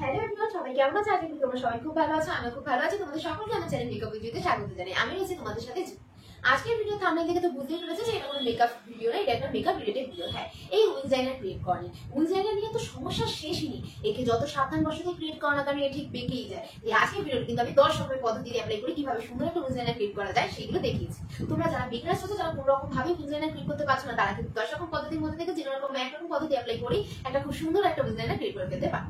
Hello everyone, সবাই কেমন আছো? আশা করি তোমরা সবাই খুব ভালো আছো। আমি খুব ভালো আছি। তোমাদের সকলকে আমার চ্যানেল মেকআপ ভিডিওতে স্বাগত জানাই। আমি রয়েছি তোমাদের সাথে। আজকের ভিডিও থাম্বনেল দেখে তো বুঝতেই পেরেছো যে এটা কোনো মেকআপ ভিডিও না, এটা একটা মেকআপ রিলেটেড ভিডিও। হ্যাঁ, এই উইংস লাইনার ক্রিয়েট করেনি। উইংস লাইনার নিয়ে তো সমস্যা শেষই নেই। একে যত সাবধান বশত ক্রিয়েট করা না কারণ এ ঠিক বেঁকেই যায়। এই আজকের ভিডিওতে কিন্তু আমি 10 রকমের পদ্ধতি অ্যাপ্লাই করে কিভাবে সুন্দর একটা উইংস লাইনার ক্রিয়েট করা যায় সেগুলো দেখিয়েছি। তোমরা যারা বিগিনার্স আছো, যারা কোনো রকম ভাবে উইংস লাইনার ক্রিয়েট করতে পারছো না, তারা কিন্তু 10 রকম পদ্ধতির মধ্যে থেকে যে রকম একরকম পদ্ধতি অ্যাপ্লাই করি একটা খুব সুন্দর একটা উইংস লাইনার ক্রিয়েট করে ফেলতে পারো।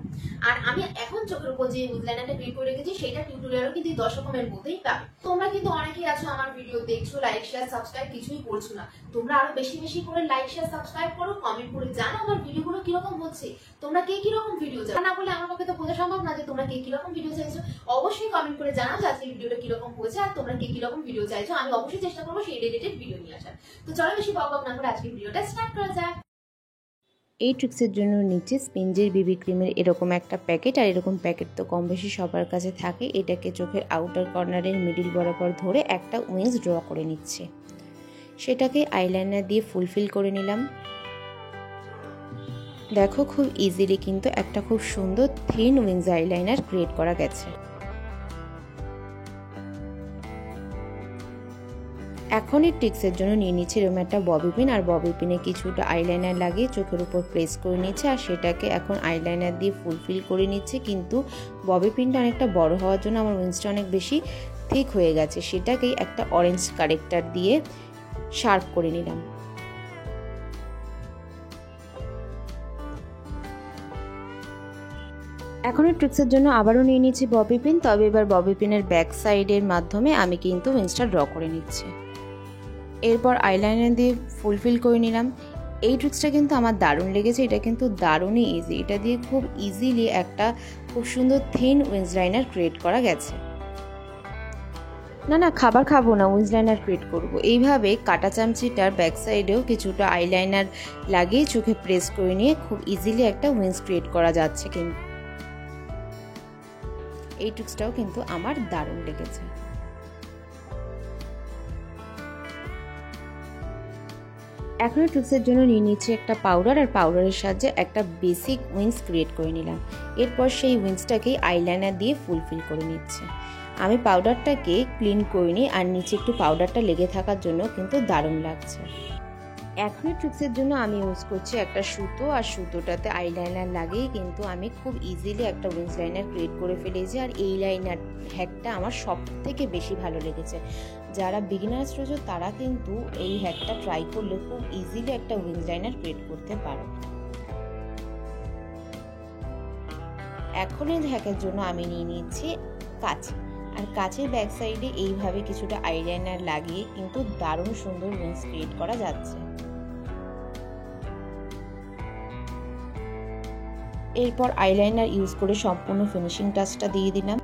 আর আমি এখন চোখের উপর যে উইংস লাইনারটা ক্রিয়েট করে রেখেছি সেটা টিউটোরিয়ালও কিন্তু 10 রকমের মধ্যেই পাবে। তোমরা কিন্তু অনেকেই আছো আমার ভিডিও দেখছো, লাইক শেয়ার সাবস্ক্রাইব কিছুই করছো না। তোমরা আরো বেশি বেশি করে লাইক শেয়ার সাবস্ক্রাইব করো, কমেন্ট করে জানাও আমার ভিডিওগুলো কিরকম হচ্ছে, তোমরা কে কিরকম ভিডিও চাও। না বলে আমার পক্ষে তো বোঝা সম্ভব না যে তোমরা কে কিরকম ভিডিও চাইছো। অবশ্যই কমেন্ট করে জানাও যে আজকে ভিডিওটা কিরকম হয়েছে আর তোমরা কে কিরকম ভিডিও চাইছো। আমি অবশ্যই চেষ্টা করবো সেই রিলেটেড ভিডিও নিয়ে আসার। তো চলো বেশি বকবক না করে আজকে ভিডিওটা স্টার্ট করা যাক। এই ট্রিক্সের জন্য নিচে স্পেঞ্জের বিবি ক্রিমের এরকম একটা প্যাকেট, আর এরকম প্যাকেট তো কম বেশি সবার কাছে থাকে। এটাকে চোখের আউটার কর্নারের মিডিল বরাবর ধরে একটা উইংস ড্র করে নিচ্ছে। সেটাকে আইলাইনার দিয়ে ফুলফিল করে নিলাম। দেখো খুব ইজিলি কিন্তু একটা খুব সুন্দর থিন উইংস আইলাইনার ক্রিয়েট করা গেছে। এখন এই ট্রিক্সের জন্য নিয়ে নিচ্ছি এরকম একটা ববি পিন, আর ববি পিনে কিছুটা আইলাইনার লাগিয়ে চোখের উপর প্রেস করে নিচ্ছে, আর সেটাকে এখন আইলাইনার দিয়ে ফুলফিল করে নিচ্ছে। কিন্তু ববি পিনটা অনেকটা বড় হওয়ার জন্য আমার উইংসটা অনেক বেশি থিক হয়ে গেছে, সেটাকেই একটা অরেঞ্জ কারেক্টার দিয়ে শার্প করে নিলাম। এখন এই ট্রিক্সের জন্য আবারও নিয়ে নিচ্ছি ববি পিন, তবে এবার ববি পিনের ব্যাক সাইডের মাধ্যমে আমি কিন্তু উইংসটা ড্র করে নিচ্ছি। এরপর আইলাইনার দিয়ে ফুলফিল করে নিলাম। এই ট্রিক্সটা কিন্তু আমার দারুণ লেগেছে। এটা কিন্তু দারুণই ইজি। এটা দিয়ে খুব ইজিলি একটা খুব সুন্দর থিন উইংস লাইনার ক্রিয়েট করা গেছে। না খাবার খাবো না, উইংস লাইনার ক্রিয়েট করবো। এইভাবে কাটা চামচিটার ব্যাক সাইডেও কিছুটা আইলাইনার লাগিয়ে চোখে প্রেস করে নিয়ে খুব ইজিলি একটা উইংস ক্রিয়েট করা যাচ্ছে। কিন্তু এই ট্রিক্সটাও কিন্তু আমার দারুণ লেগেছে। এখন ট্রিক্সের জন্য নিয়ে নিচ্ছি একটা পাউডার, আর পাউডারের সাহায্যে একটা বেসিক উইংস ক্রিয়েট করে নিলাম। এরপর সেই উইংসটাকেই আইলাইনার দিয়ে ফুলফিল করে নিচ্ছে। আমি পাউডারটাকে ক্লিন করে নিই, আর নিচে একটু পাউডারটা লেগে থাকার জন্য কিন্তু দারুণ লাগছে। এখন ট্রিক্সের জন্য আমি ইউজ করছি একটা সুতো, আর সুতোটাতে আইলাইনার লাগিয়ে কিন্তু আমি খুব ইজিলি একটা উইংস লাইনার ক্রিয়েট করে ফেলেছি। আর এই লাইনার হ্যাকটা আমার সব থেকে বেশি ভালো লেগেছে। যারা বিগিনার্স রয়েছে তারা কিন্তু এই হ্যাকটা ট্রাই করলে খুব ইজিলি একটা উইংস লাইনার ক্রিয়েট করতে পারো। এখন এই হ্যাকের জন্য আমি নিয়ে নিচ্ছি কাঁচ, আর কাঁচের ব্যাক সাইডে এইভাবে কিছুটা আইলাইনার লাগিয়ে কিন্তু দারুণ সুন্দর উইংস ক্রিয়েট করা যাচ্ছে। এরপর আইলাইনার ইউজ করে সম্পূর্ণ ফিনিশিং টাচটা দিয়ে দিলাম।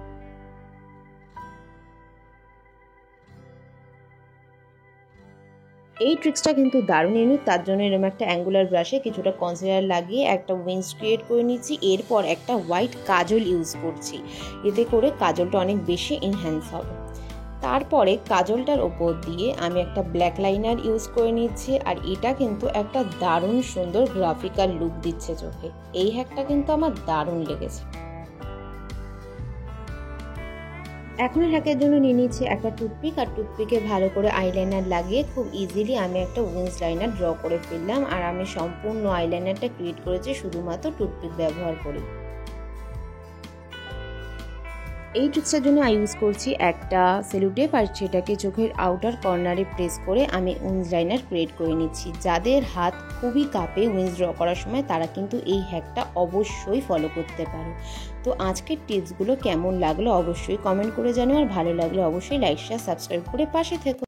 এই ট্রিক্সটা কিন্তু দারুণ ইউনিক। তার জন্য এরকম একটা অ্যাঙ্গুলার ব্রাশে কিছুটা কনসিলার লাগিয়ে একটা উইংস ক্রিয়েট করে নিচ্ছি। এরপর একটা হোয়াইট কাজল ইউজ করছি, এতে করে কাজলটা অনেক বেশি এনহ্যান্স হবে। তারপরে কাজলটার ওপর দিয়ে আমি একটা ব্ল্যাক লাইনার ইউজ করে নিচ্ছি, আর এটা কিন্তু একটা দারুণ সুন্দর গ্রাফিক্যাল লুক দিচ্ছে চোখে। এই হ্যাকটা কিন্তু আমার দারুণ লেগেছে। এখন হ্যাকের জন্য নিয়ে নিচ্ছি একটা টুথপিক, আর টুথপিকে ভালো করে আইলাইনার লাগিয়ে খুব ইজিলি আমি একটা উইংস লাইনার ড্র করে ফেললাম। আর আমি সম্পূর্ণ আইলাইনারটা ক্রিয়েট করেছি শুধুমাত্র টুথপিক ব্যবহার করে। এই ট্রিক্সের জন্য আমি ইউজ করছি একটা সেলো টেপ, আর সেটাকে চোখের আউটার কর্নারে প্রেস করে আমি উইংস লাইনার ক্রিয়েট করে নিচ্ছি। যাদের হাত খুবই কাঁপে উইংস ড্র করার সময়, তারা কিন্তু এই হ্যাকটা অবশ্যই ফলো করতে পারো। তো আজকের টিপসগুলো কেমন লাগলো অবশ্যই কমেন্ট করে জানিও, আর ভালো লাগলে অবশ্যই লাইক শেয়ার সাবস্ক্রাইব করে পাশে থেকো।